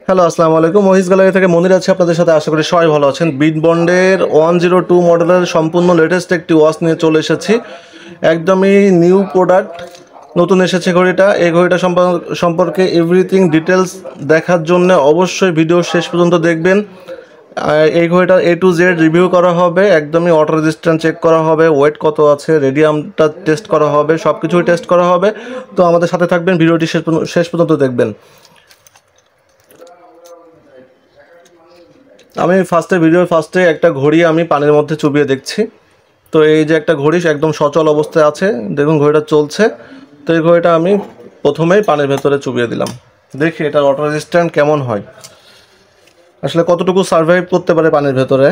Hello, আসসালামু আলাইকুম। মহিষ গ্যালারি থেকে মনির আছে আপনাদের সাথে। আশা করি সবাই ভালো আছেন। বিট বন্ডের 102 মডেলের সম্পূর্ণ লেটেস্ট একটি ওয়াচ নিয়ে চলে এসেছি। একদমই নিউ প্রোডাক্ট, নতুন এসেছে ঘড়িটা। এই ঘড়িটা সম্পর্কে এভরিথিং ডিটেলস দেখার জন্য অবশ্যই ভিডিও শেষ পর্যন্ত দেখবেন। এই ঘড়িটার A to Z রিভিউ করা হবে, একদমই ওয়াটার রেজিস্ট্যান্স চেক করা হবে, ওয়েট কত আছে, রেডিয়ামটা টেস্ট করা হবে, সব কিছুই টেস্ট করা হবে। তো আমাদের সাথে থাকবেন, ভিডিওটি শেষ পর্যন্ত দেখবেন। আমি ভিডিওর ফার্স্টে একটা ঘড়ি আমি পানির মধ্যে চুবিয়ে দেখছি। তো এই যে একটা ঘড়ি একদম সচল অবস্থায় আছে, দেখুন ঘড়িটা চলছে। তো এই ঘড়িটা আমি প্রথমেই পানির ভেতরে চুবিয়ে দিলাম, দেখি এটা ওয়াটার রেজিস্ট্যান্ট কেমন হয়, আসলে কতটুকু সার্ভাইভ করতে পারে পানির ভেতরে।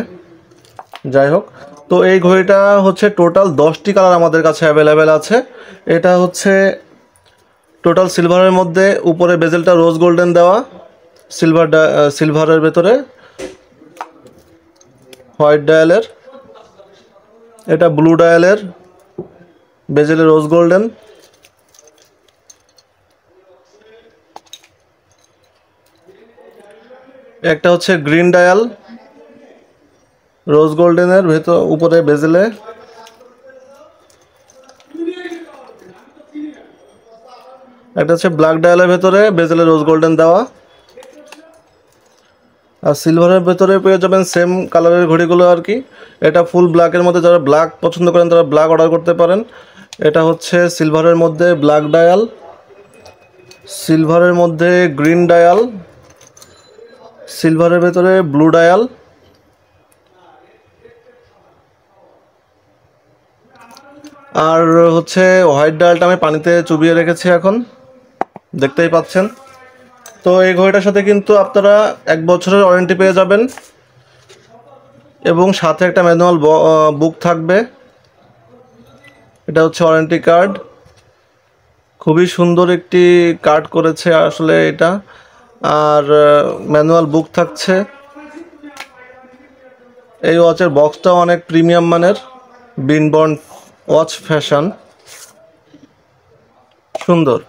যাই হোক, তো এই ঘড়িটা হচ্ছে টোটাল 10টি কালার আমাদের কাছে অ্যাভেলেবেল আছে। এটা হচ্ছে টোটাল সিলভারের মধ্যে, উপরে বেজেলটা রোজ গোল্ডেন দেওয়া, সিলভারের ভেতরে হোয়াইট ডায়ালের, এটা ব্লু ডায়ালের, বেজেলে রোজ গোল্ডেন, একটা হচ্ছে গ্রিন ডায়াল রোজ গোল্ডেনের ভেতর উপরে বেজেলে, একটা হচ্ছে ব্ল্যাক ডায়ালের ভেতরে বেজেলে রোজ গোল্ডেন দেওয়া। আর সিলভারের ভেতরে পেয়ে যাবেন সেম কালারের ঘড়িগুলো আর কি। এটা ফুল ব্ল্যাকের মধ্যে, যারা ব্ল্যাক পছন্দ করেন তারা ব্ল্যাক অর্ডার করতে পারেন। এটা হচ্ছে সিলভারের মধ্যে ব্ল্যাক ডায়াল, সিলভারের মধ্যে গ্রিন ডায়াল, সিলভারের ভেতরে ব্লু ডায়াল, আর হচ্ছে হোয়াইট ডায়ালটা আমি পানিতে চুবিয়ে রেখেছি, এখন দেখতেই পাচ্ছেন। তো এই ঘড়িটার সাথে কিন্তু আপনারা 1 বছরের ওয়ারেন্টি পেয়ে যাবেন এবং সাথে একটা ম্যানুয়াল বুক থাকবে। এটা হচ্ছে ওয়ারেন্টি কার্ড, খুবই সুন্দর একটি কার্ড করেছে আসলে এটা। আর ম্যানুয়াল বুক থাকছে। এই ওয়াচের বক্সটাও অনেক প্রিমিয়াম মানের, বিনবন্ড ওয়াচ ফ্যাশন, সুন্দর।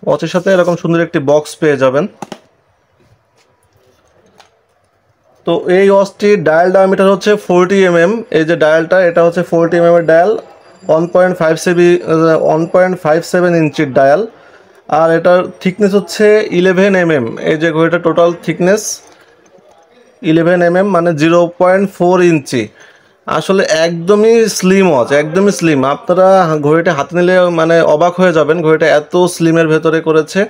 ওয়াচের সাথে এরকম সুন্দর একটি বক্স পেয়ে যাবেন। তো এই ওয়াচটির ডায়াল ডায়ামিটার হচ্ছে 40 mm। এই যে ডায়ালটা, এটা হচ্ছে 40 mm এর ডায়াল, 1.57 ইঞ্চির ডায়াল। আর এটার থিকনেস হচ্ছে 11 mm। এই যে ঘড়িটা টোটাল থিকনেস 11 mm, মানে 0.4 ইঞ্চি। আসলে একদমই স্লিম ওয়াচ, একদমই স্লিম। আপনারা ঘড়িটা হাতে নিলে মানে অবাক হয়ে যাবেন, ঘড়িটা এত স্লিমের ভেতরে করেছে।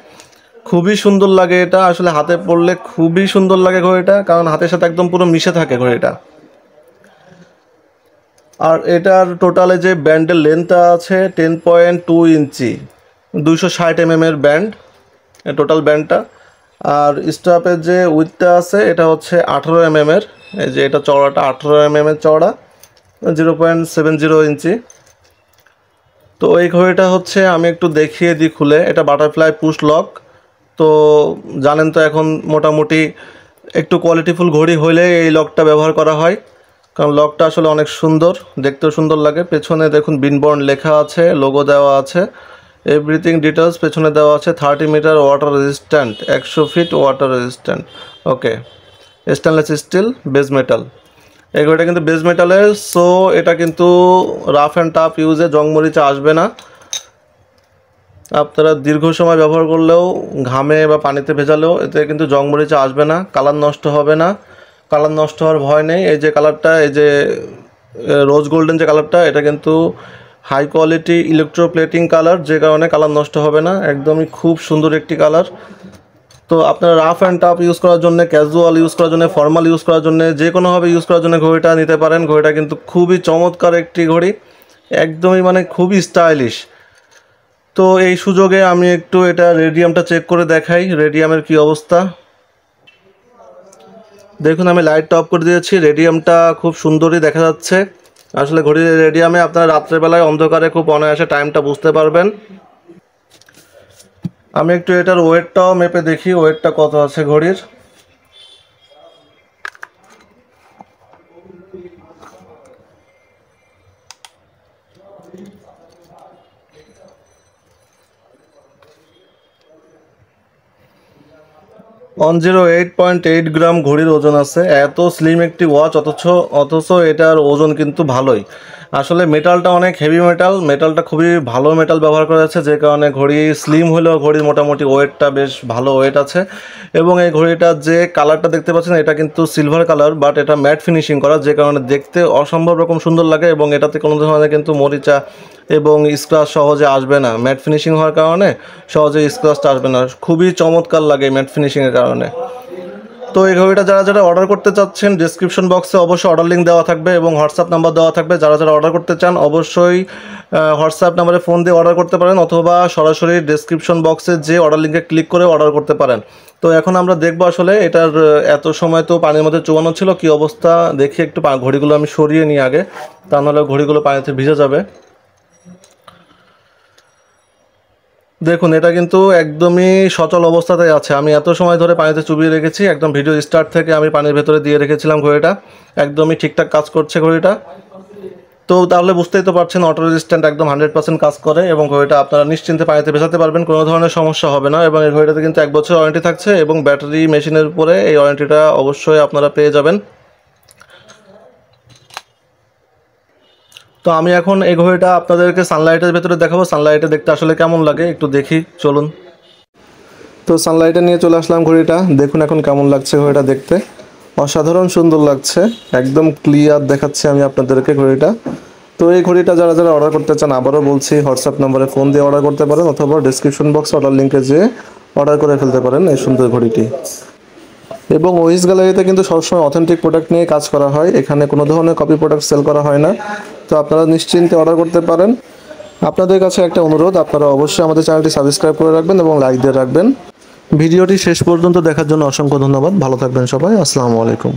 খুবই সুন্দর লাগে এটা, আসলে হাতে পড়লে খুবই সুন্দর লাগে ঘড়িটা, কারণ হাতের সাথে একদম পুরো মিশে থাকে ঘড়িটা। আর এটার টোটালে যে ব্যান্ডের লেন্থটা আছে 10.2 ইঞ্চি, 260 mm এর ব্যান্ড টোটাল ব্যান্ডটা। আর স্ট্রাপের যে উইথটা আছে এটা হচ্ছে 18 mm এর। এই যে এটা চওড়াটা 18 mm এর চওড়া, 0.70 ইঞ্চি। তো এই ঘড়িটা হচ্ছে আমি একটু দেখিয়ে দিই খুলে। এটা বাটারফ্লাই পুশ লক। তো জানেন তো এখন মোটামুটি একটু কোয়ালিটিফুল ঘড়ি হইলে এই লকটা ব্যবহার করা হয়, কারণ লকটা আসলে অনেক সুন্দর, দেখতেও সুন্দর লাগে। পেছনে দেখুন বিনবন্ড লেখা আছে, লোগো দেওয়া আছে, এভরিথিং ডিটেলস পেছনে দেওয়া আছে। 30 metre water resistant, 100 feet water resistant. Okay, stainless steel, base metal. এই ঘড়িটা কিন্তু বেজ মেটালের, সো এটা কিন্তু রাফ অ্যান্ড টাফ ইউজে জং মরিচা আসবে না। আপনারা দীর্ঘ সময় ব্যবহার করলেও, ঘামে বা পানিতে ভেজালেও এতে কিন্তু জং মরিচা আসবে না, কালার নষ্ট হবে না, কালার নষ্ট হওয়ার ভয় নেই। এই যে কালারটা, এই যে রোজ গোল্ডেন যে কালারটা, এটা কিন্তু হাই কোয়ালিটি ইলেকট্রোপ্লেটিং কালার, যে কারণে কালার নষ্ট হবে না, একদমই খুব সুন্দর একটি কালার। তো আপনারা রাফ অ্যান্ড টাফ ইউজ করার জন্য, ক্যাজুয়াল ইউজ করার জন্য, ফর্মাল ইউজ করার জন্য, যে কোনোভাবে ইউজ করার জন্য ঘড়িটা নিতে পারেন। ঘড়িটা কিন্তু খুবই চমৎকার একটি ঘড়ি, একদমই মানে খুবই স্টাইলিশ। তো এই সুযোগে আমি একটু এটা রেডিয়ামটা চেক করে দেখাই, রেডিয়ামের কি অবস্থা। দেখুন আমি লাইটটা অফ করে দিয়েছি, রেডিয়ামটা খুব সুন্দরই দেখা যাচ্ছে। আসলে ঘড়ির রেডিয়ামে আপনারা রাত্রেবেলায় অন্ধকারে খুব অনায়াসে টাইমটা বুঝতে পারবেন। আমি একটু এটার ওয়েটটাও মেপে দেখি, ওয়েটটা কত আছে ঘড়ির। 108.8 গ্রাম ঘড়ির ওজন আছে। এত স্লিম একটি ওয়াচ, অথচ এটার ওজন কিন্তু ভালোই। আসলে মেটালটা অনেক হেভি মেটাল, মেটালটা খুবই ভালো মেটাল ব্যবহার করা যাচ্ছে, যে কারণে ঘড়ি স্লিম হলেও ঘড়ির মোটামুটি ওয়েটটা বেশ ভালো ওয়েট আছে। এবং এই ঘড়িটার যে কালারটা দেখতে পাচ্ছেন এটা কিন্তু সিলভার কালার, বাট এটা ম্যাট ফিনিশিং করা, যে কারণে দেখতে অসম্ভব রকম সুন্দর লাগে। এবং এটাতে কোনো ধরনের কিন্তু মরিচা এবং স্ক্র্যাচ সহজে আসবে না, ম্যাট ফিনিশিং হওয়ার কারণে সহজে স্ক্র্যাচটা আসবে না। খুবই চমৎকার লাগে ম্যাট ফিনিশিংয়ের কারণে। তো এই ঘড়িটা যারা যারা অর্ডার করতে চাচ্ছেন, ডিসক্রিপশন বক্সে অবশ্যই অর্ডার লিঙ্ক দেওয়া থাকবে এবং হোয়াটসঅ্যাপ নাম্বার দেওয়া থাকবে। যারা যারা অর্ডার করতে চান অবশ্যই হোয়াটসঅ্যাপ নাম্বারে ফোন দিয়ে অর্ডার করতে পারেন, অথবা সরাসরি ডিসক্রিপশন বক্সে যে অর্ডার লিঙ্কে ক্লিক করে অর্ডার করতে পারেন। তো এখন আমরা দেখবো আসলে এটার এত সময় তো পানির মধ্যে চুবানো ছিল, কি অবস্থা দেখি একটু। ঘড়িগুলো আমি সরিয়ে নিই আগে, তা নাহলে ঘড়িগুলো পানিতে ভিজে যাবে। দেখুন এটা কিন্তু একদমই সচল অবস্থাতেই আছে। আমি এত সময় ধরে পানিতে চুবিয়ে রেখেছি, একদম ভিডিও স্টার্ট থেকে আমি পানির ভেতরে দিয়ে রেখেছিলাম ঘড়িটা, একদমই ঠিকঠাক কাজ করছে ঘড়িটা। তো তাহলে বুঝতেই তো পারছেন অটো রেজিস্ট্যান্ট একদম 100% কাজ করে, এবং ঘড়িটা আপনারা নিশ্চিন্তে পানিতে ভেজাতে পারবেন, কোনো ধরনের সমস্যা হবে না। এবং এই ঘড়িটাতে কিন্তু 1 বছর ওয়ারেন্টি থাকছে, এবং ব্যাটারি মেশিনের উপরে এই ওয়ারেন্টিটা অবশ্যই আপনারা পেয়ে যাবেন। তো আমি এখন এই ঘড়িটা আপনাদেরকে সানলাইটের ভেতরে দেখাবো, সানলাইটে দেখতে আসলে কেমন লাগে একটু দেখি, চলুন। তো সানলাইটে নিয়ে চলে আসলাম ঘড়িটা, দেখুন এখন কেমন লাগছে ঘড়িটা দেখতে। অসাধারণ সুন্দর লাগছে, একদম ক্লিয়ার দেখাচ্ছে আমি আপনাদেরকে ঘড়িটা। তো এই ঘড়িটা যারা যারা অর্ডার করতে চান, আবারও বলছি হোয়াটসঅ্যাপ নাম্বারে ফোন দিয়ে অর্ডার করতে পারেন, অথবা ডিসক্রিপশন বক্স অর্ডার লিঙ্কে যেয়ে অর্ডার করে ফেলতে পারেন এই সুন্দর ঘড়িটি। এবং ওইস গ্যালারিতে কিন্তু সবসময় অথেন্টিক প্রোডাক্ট নিয়ে কাজ করা হয়, এখানে কোনো ধরনের কপি প্রোডাক্ট সেল করা হয় না। তো আপনারা নিশ্চিন্তে অর্ডার করতে পারেন। আপনাদের কাছে একটা অনুরোধ, আপনারা অবশ্যই আমাদের চ্যানেলটি সাবস্ক্রাইব করে রাখবেন এবং লাইক দিয়ে রাখবেন। ভিডিওটি শেষ পর্যন্ত দেখার জন্য অসংখ্য ধন্যবাদ। ভালো থাকবেন সবাই, আসসালামু আলাইকুম।